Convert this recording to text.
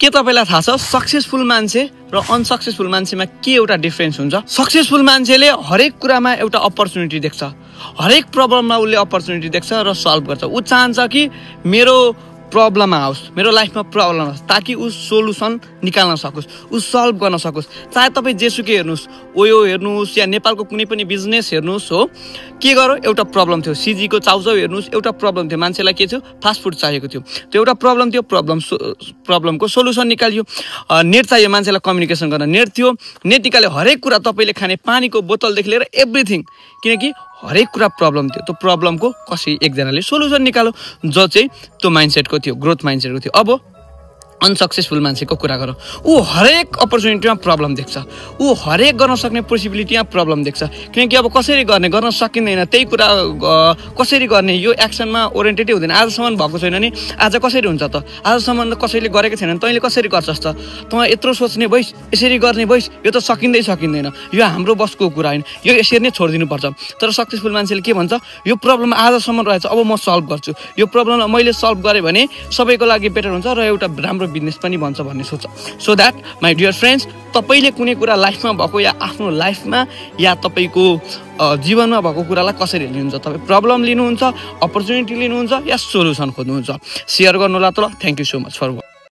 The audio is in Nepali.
के तपाईलाई थाहा छ सक्सेसफुल मान्छे र अनसक्सेसफुल मान्छेमा के एउटा डिफरेन्स हुन्छ? सक्सेसफुल मान्छेले हरेक कुरामा एउटा अपर्च्युनिटी देख्छ, हरेक प्रब्लममा उसले अपर्च्युनिटी देख्छ र सल्भ गर्छ। ऊ चाहन्छ कि मेरो प्रब्लम आओस्, मेरो लाइफमा प्रब्लम आओस्, ताकि ऊ सोलुसन निकाल्न सकोस्, ऊ सल्भ गर्न सकोस्। चाहे तपाईँ जेसुकै हेर्नुहोस्, ओयो हेर्नुहोस् या नेपालको कुनै पनि बिजनेस हेर्नुहोस्, हो के गरौँ एउटा प्रब्लम थियो। सिजीको चाउचाउ हेर्नुहोस्, एउटा प्रब्लम थियो, मान्छेलाई के थियो फास्ट फुड चाहिएको थियो, त्यो एउटा प्रब्लम थियो। प्रब्लमको सोलुसन निकाल्यो। नेट चाहियो मान्छेलाई कम्युनिकेसन गर्न, नेट थियो, नेट निकाल्यो। हरेक कुरा तपाईँले खाने पानीको बोतलदेखि लिएर एभ्रिथिङ, किनकि हरेक कुरा प्रब्लम थियो। त्यो प्रब्लमको कसै एकजनाले सोलुसन निकाल्यो, जो चाहिँ त्यो माइन्डसेटको थियो, ग्रोथ माइन्डसेटको थियो। अब अनसक्सेसफुल मान्छेको कुरा गरौँ, ऊ हरेक अपर्च्युनिटीमा प्रब्लम देख्छ, ऊ हरेक गर्न सक्ने पोसिबिलिटीमा प्रब्लम देख्छ। किनकि अब कसरी गर्न सकिँदैन, त्यही कुरा कसरी गर्ने, यो एक्सनमा ओरिएन्टेडै हुँदैन। आजसम्म भएको छैन नि आज कसरी हुन्छ त? आजसम्म कसैले गरेको छैन, तैँले कसरी गर्छस् त? तँ यत्रो सोच्ने भइस्, यसरी गर्ने भइस्, यो त सकिँदैन, यो हाम्रो बसको कुरा होइन, यो यसरी नै छोडिदिनुपर्छ। तर सक्सेसफुल मान्छेले के भन्छ, यो प्रब्लम आजसम्म रहेछ, अब म सल्भ गर्छु, यो प्रब्लमलाई मैले सल्भ गरेँ भने सबैको लागि बेटर हुन्छ र एउटा राम्रो बिजनेस पनि बन्छ भन्ने सोच। So that my dear friends, तपाईँले कुनै कुरा लाइफमा भएको या आफ्नो लाइफमा या तपाईँको जीवनमा भएको कुरालाई कसरी लिनुहुन्छ? तपाईँ प्रब्लम लिनुहुन्छ, अपर्च्युनिटी लिनुहुन्छ या सोल्युसन खोज्नुहुन्छ? सेयर गर्नु होला त ल। Thank you so much for